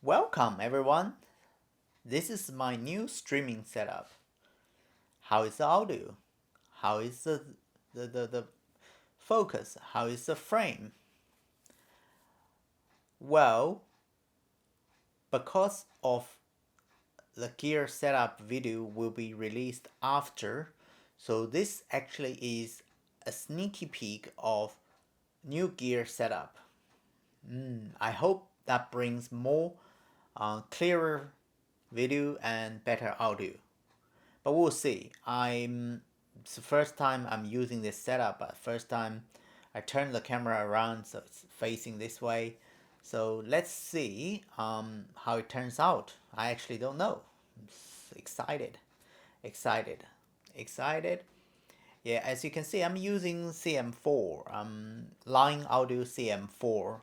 Welcome everyone. This is my new streaming setup. How is the audio? How is the focus? How is the frame? Well, because of the gear setup video will be released after, so this actually is a sneaky peek of new gear setup. I hope that brings more clearer video and better audio. But we'll see. It's the first time I'm using this setup, but first time I turn the camera around so it's facing this way. So let's see how it turns out. I actually don't know. I'm excited. Yeah, as you can see, I'm using CM4, line audio CM4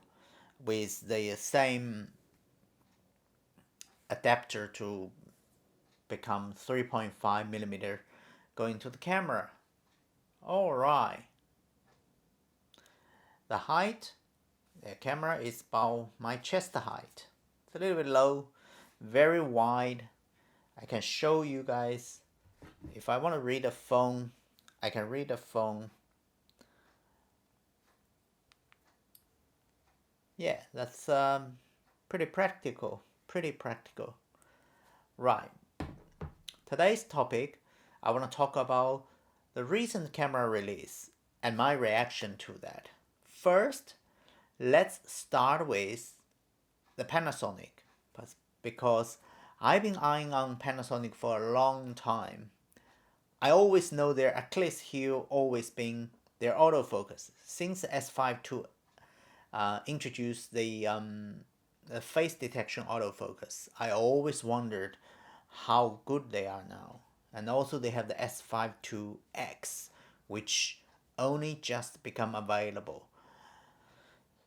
with the same adapter to become 3.5 millimeter going to the camera. All right. The height, the camera is about my chest height. It's a little bit low, very wide. I can show you guys. If I want to read a phone, I can read a phone. Yeah, that's pretty practical. Right. Today's topic, I want to talk about the recent camera release and my reaction to that. First, let's start with the Panasonic, because I've been eyeing on Panasonic for a long time. I always know their Achilles heel always been their autofocus. Since the S52 introduced the face detection autofocus, I always wondered how good they are now. And also they have the S52X, which only just become available.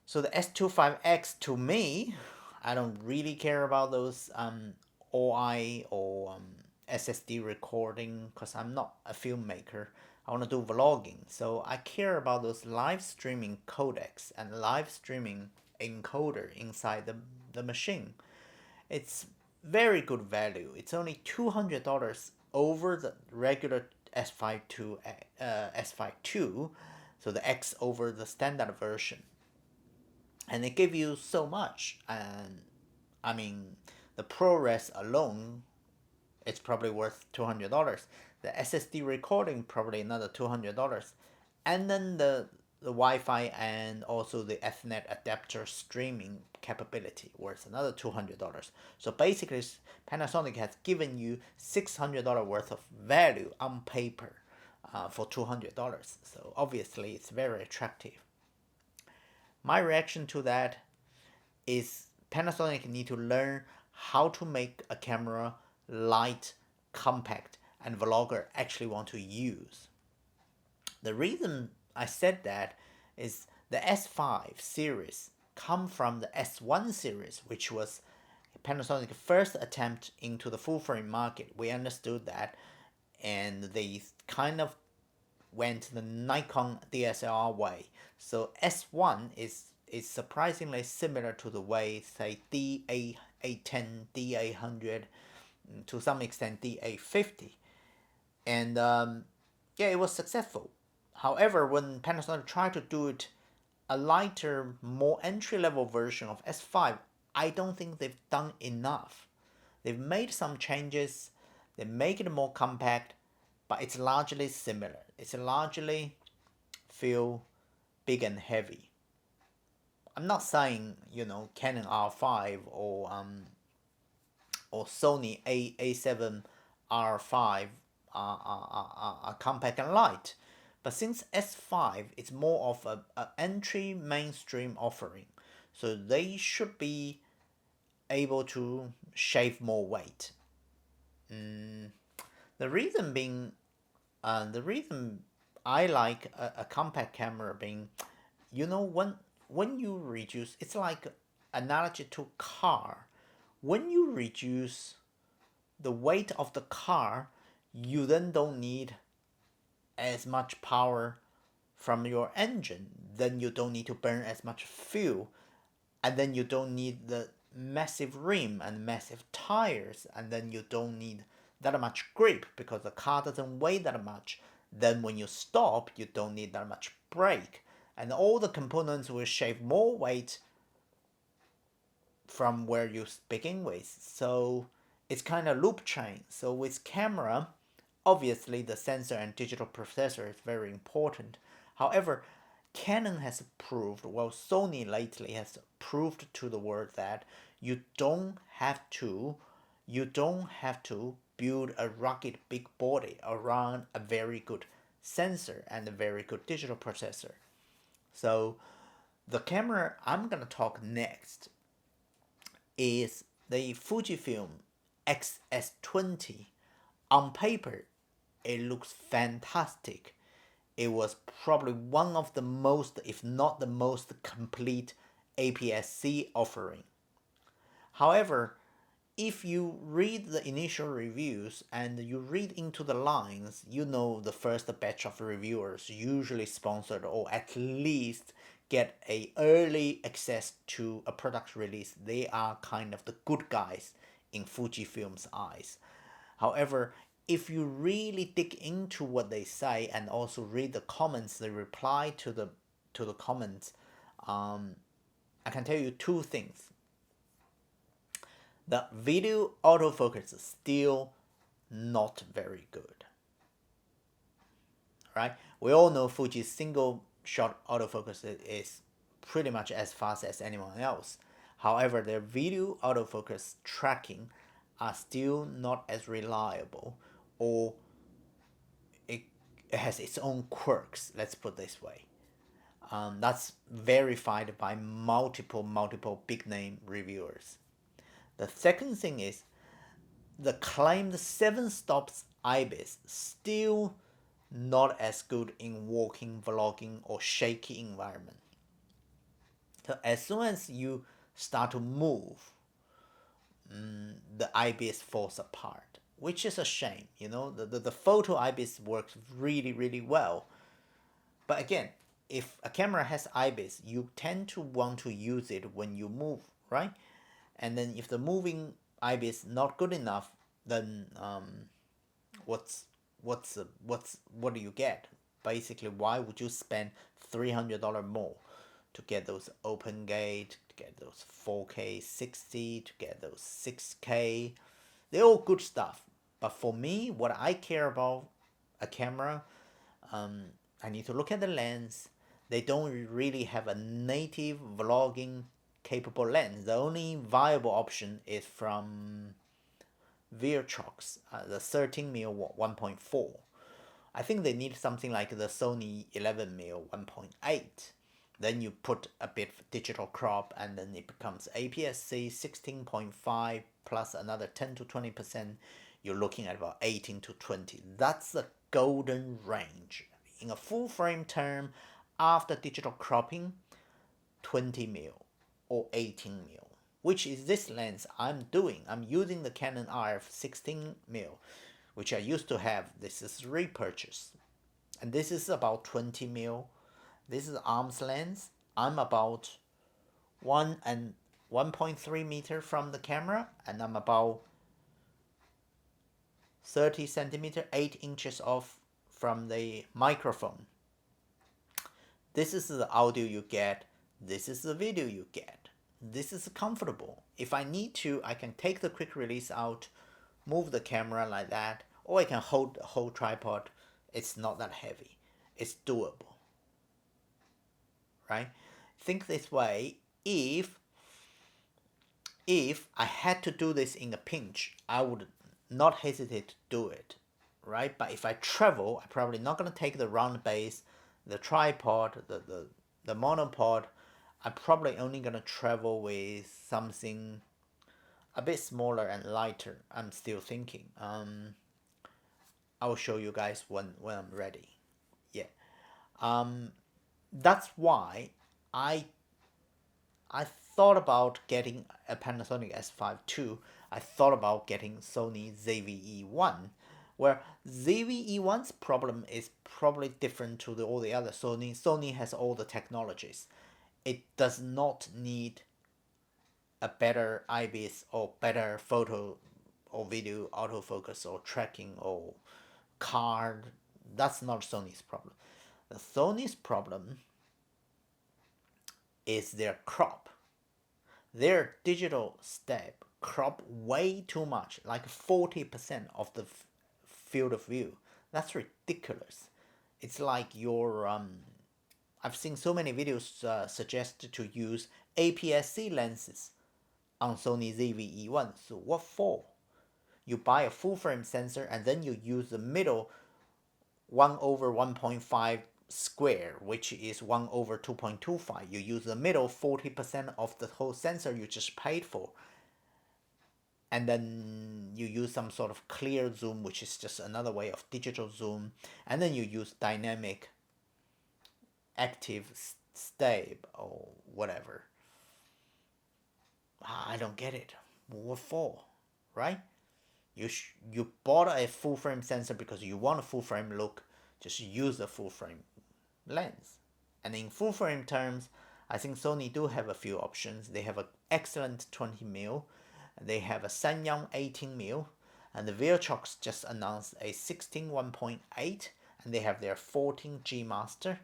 So the S25X, to me, I don't really care about those OI or SSD recording because I'm not a filmmaker. I want to do vlogging, so I care about those live streaming codecs and live streaming encoder inside the machine. It's very good value. It's only $200 over the regular S52, so the X over the standard version. And they give you so much. And I mean, the ProRes alone, it's probably worth $200. The SSD recording, probably another $200. And then the Wi-Fi and also the Ethernet adapter streaming capability worth another $200. So basically, Panasonic has given you $600 worth of value on paper for $200. So obviously, it's very attractive. My reaction to that is Panasonic need to learn how to make a camera light, compact, and vlogger actually want to use. The reason I said that is the S5 series come from the S1 series, which was Panasonic's first attempt into the full frame market. We understood that, and they kind of went the Nikon DSLR way. So S1 is surprisingly similar to the way, say, DA810, DA100, to some extent DA50. And yeah, it was successful. However, when Panasonic tried to do it a lighter, more entry-level version of S5, I don't think they've done enough. They've made some changes, they make it more compact, but it's largely similar. It's largely feel big and heavy. I'm not saying, Canon R5 or Sony A7 R5 are compact and light. But since S5 is more of an entry mainstream offering, so they should be able to shave more weight. The reason being, the reason I like a compact camera being, when you reduce, it's like analogy to car. When you reduce the weight of the car, you then don't need as much power from your engine. Then you don't need to burn as much fuel, and then you don't need the massive rim and massive tires, and then you don't need that much grip because the car doesn't weigh that much. Then when you stop, you don't need that much brake, and all the components will shave more weight from where you begin with. So it's kind of loop train. So with camera, obviously the sensor and digital processor is very important. However, Canon has proved, well, Sony lately has proved to the world that you don't have to build a rugged big body around a very good sensor and a very good digital processor. So the camera I'm gonna talk next is the Fujifilm XS-20. On paper, it looks fantastic. It was probably one of the most, if not the most complete APS-C offering. However, if you read the initial reviews and you read into the lines, you know the first batch of reviewers usually sponsored or at least get a early access to a product release. They are kind of the good guys in Fujifilm's eyes. However, if you really dig into what they say and also read the comments, the reply to the comments, I can tell you two things. The video autofocus is still not very good. Right? We all know Fuji's single shot autofocus is pretty much as fast as anyone else. However, their video autofocus tracking are still not as reliable, or it has its own quirks, let's put it this way. That's verified by multiple big name reviewers. The second thing is the claimed 7 stops IBIS still not as good in walking, vlogging, or shaky environment. So as soon as you start to move, the IBIS falls apart, which is a shame. You know, the photo IBIS works really well. But again, if a camera has IBIS, you tend to want to use it when you move, right? And then if the moving IBIS not good enough, then what do you get? Basically, why would you spend $300 more to get those open gate, to get those 4K 60, to get those 6K? They're all good stuff. But for me, what I care about a camera, I need to look at the lens. They don't really have a native vlogging capable lens. The only viable option is from Virchox, the 13mm 1.4. I think they need something like the Sony 11mm 1.8. Then you put a bit of digital crop, and then it becomes APS-C 16.5 plus another 10 to 20%. You're looking at about 18 to 20. That's the golden range. In a full frame term, after digital cropping, 20mm or 18mm, which is this lens I'm doing. I'm using the Canon RF 16mm, which I used to have. This is repurchase, and this is about 20mm. This is arm's length. I'm about 1.3 meter from the camera, and I'm about 30 centimeter, 8 inches off from the microphone. This is the audio you get. This is the video you get. This is comfortable. If I need to, I can take the quick release out, move the camera like that, or I can hold the whole tripod. It's not that heavy. It's doable. Right? Think this way. If I had to do this in a pinch, I would not hesitate to do it. Right? But if I travel, I'm probably not going to take the round base, the tripod, the monopod. I'm probably only going to travel with something a bit smaller and lighter. I'm still thinking. I'll show you guys when I'm ready. Yeah. That's why I thought about getting a Panasonic S5 II. I thought about getting Sony ZV-E1, where ZV-E1's problem is probably different to all the other Sony has all the technologies. It does not need a better IBIS or better photo or video autofocus or tracking or card. That's not Sony's problem. The Sony's problem is their crop. Their digital step crop way too much, like 40% of the field of view. That's ridiculous. It's like your I've seen so many videos suggest to use APS-C lenses on Sony ZV-E1. So what for? You buy a full frame sensor and then you use the middle 1 over 1.5 square, which is 1 over 2.25. You use the middle 40% of the whole sensor you just paid for. And then you use some sort of clear zoom, which is just another way of digital zoom. And then you use dynamic active stable or whatever. I don't get it. What for? Right? You bought a full frame sensor because you want a full frame look. Just use a full frame lens. And in full frame terms, I think Sony do have a few options. They have an excellent 20mm. They have a Sanyong 18mm. And the Virchox just announced a 16 1.8. And they have their 14G Master.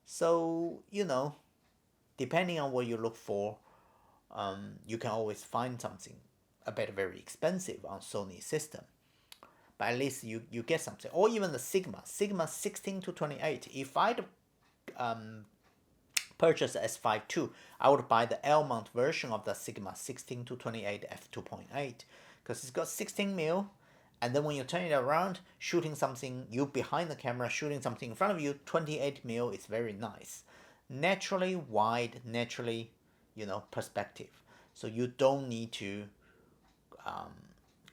So, you know, depending on what you look for, you can always find something a bit very expensive on Sony system. But at least you get something. Or even the Sigma 16 to 28. If I'd purchase S5 II, I would buy the L-mount version of the Sigma 16 to 28 f2.8 because it's got 16mm, and then when you turn it around, shooting something, you behind the camera, shooting something in front of you, 28mm is very nice. Naturally wide, naturally, perspective. So you don't need to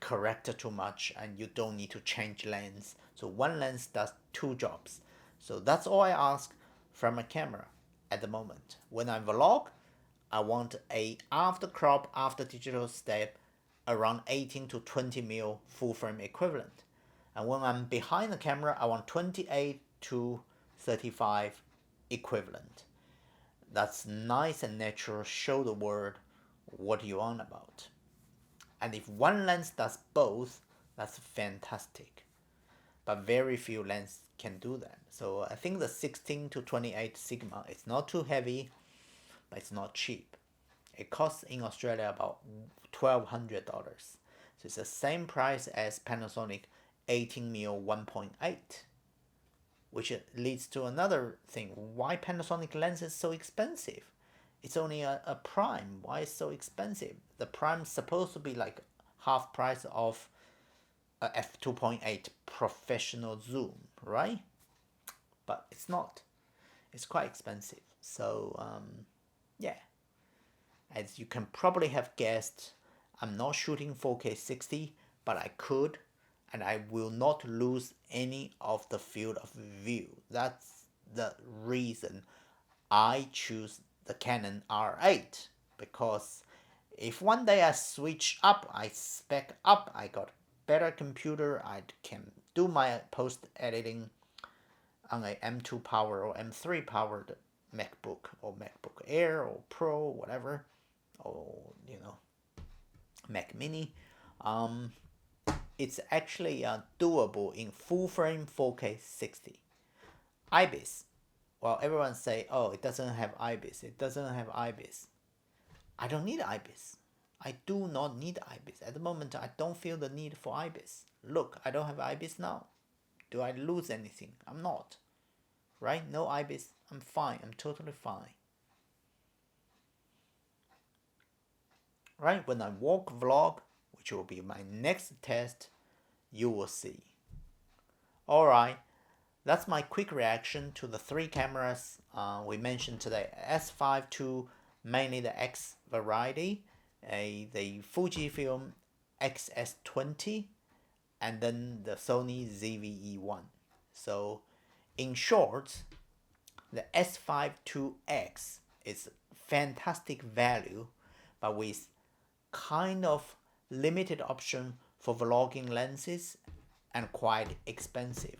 correct it too much, and you don't need to change lens. So one lens does two jobs. So that's all I ask from a camera at the moment. When I vlog, I want a after crop, after digital step, around 18 to 20mm full frame equivalent. And when I'm behind the camera, I want 28 to 35 equivalent. That's nice and natural, show the world what you're on about. And if one lens does both, that's fantastic. But very few lenses can do that. So I think the 16 to 28 Sigma is not too heavy, but it's not cheap. It costs in Australia about $1,200. So it's the same price as Panasonic 18mm 1.8, which leads to another thing. Why Panasonic lens is so expensive? It's only a prime. Why is it so expensive? The prime's supposed to be like half price of a f2.8 professional zoom, right? But it's not. It's quite expensive. So yeah, as you can probably have guessed, I'm not shooting 4K 60, but I could, and I will not lose any of the field of view. That's the reason I choose the Canon R8, because if one day I switch up, I spec up, I got better computer, I can do my post editing on a M2 power or M3 powered MacBook or MacBook Air or Pro, whatever, or Mac Mini. It's actually doable in full frame 4K 60. IBIS. Well, everyone say, oh, it doesn't have IBIS. It doesn't have IBIS. I don't need IBIS. I do not need IBIS. At the moment, I don't feel the need for IBIS. Look, I don't have IBIS now. Do I lose anything? I'm not. Right? No IBIS. I'm fine. I'm totally fine. Right? When I walk vlog, which will be my next test, you will see. Alright. That's my quick reaction to the three cameras we mentioned today. S5 II, mainly the X variety, the Fujifilm XS-20, and then the Sony ZV-E1. So in short, the S5 IIX is fantastic value, but with kind of limited option for vlogging lenses and quite expensive.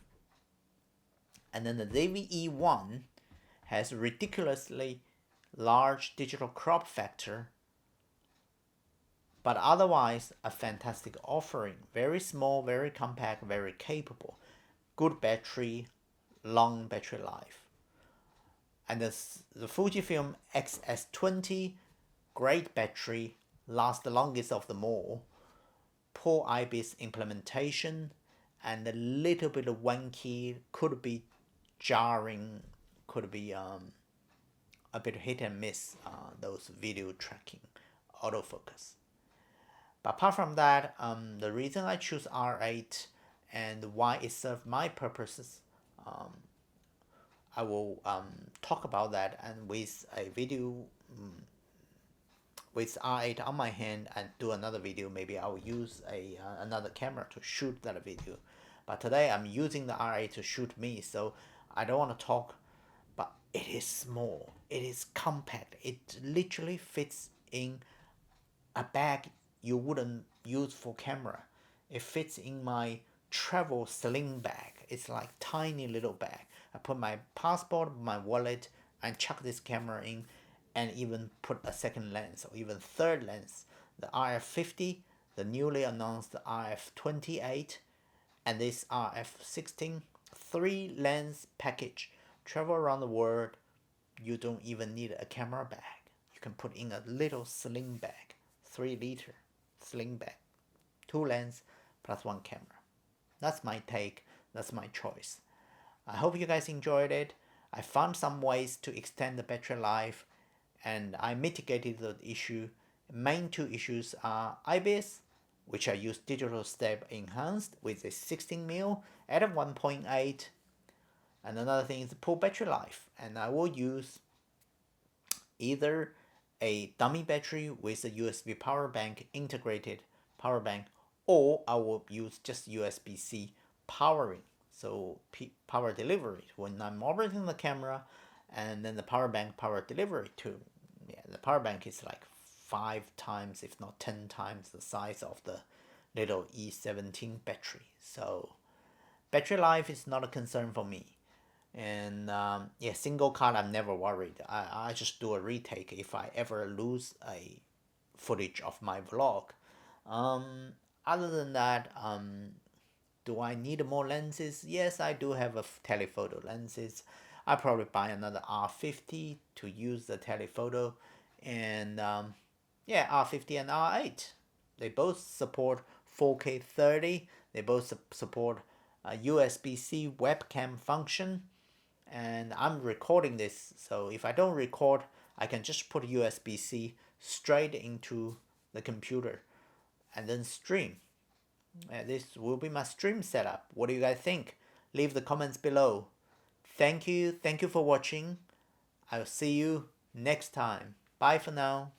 And then the ZV-E1 has ridiculously large digital crop factor But otherwise, a fantastic offering. Very small, very compact, very capable. Good battery, long battery life. And the Fujifilm XS-20, great battery, lasts the longest of them all. Poor IBIS implementation, and a little bit of wanky, could be jarring, could be a bit hit and miss, those video tracking, autofocus. But apart from that, the reason I choose R8 and why it served my purposes, I will talk about that, and with a video with R8 on my hand and do another video. Maybe I'll use another camera to shoot that video. But today I'm using the R8 to shoot me, so I don't want to talk. But it is small, it is compact, it literally fits in a bag you wouldn't use for camera. It fits in my travel sling bag. It's like tiny little bag. I put my passport, my wallet, and chuck this camera in, and even put a second lens or even third lens. The RF50, the newly announced RF28, and this RF16, 3-lens package. Travel around the world, you don't even need a camera bag. You can put in a little sling bag, 3-liter sling bag, 2 lens plus 1 camera. That's my take, that's my choice. I hope you guys enjoyed it. I found some ways to extend the battery life, and I mitigated the issue. Main 2 issues are IBIS, which I use digital step enhanced with a 16mm at a 1.8, and another thing is the poor battery life, and I will use either a dummy battery with a USB power bank, integrated power bank, or I will use just USB-C powering, so power delivery when I'm operating the camera, and then the power bank power delivery too. Yeah, the power bank is like 5 times, if not 10 times the size of the little E17 battery. So battery life is not a concern for me. And yeah, single card, I'm never worried. I just do a retake if I ever lose a footage of my vlog. Other than that, do I need more lenses? Yes, I do have a telephoto lenses. I probably buy another R50 to use the telephoto, and yeah, R50 and R8. They both support 4K 30. They both support a USB-C webcam function. And I'm recording this, so if I don't record, I can just put USB-C straight into the computer and then stream. This will be my stream setup. What do you guys think? Leave the comments below. Thank you for watching. I'll see you next time. Bye for now.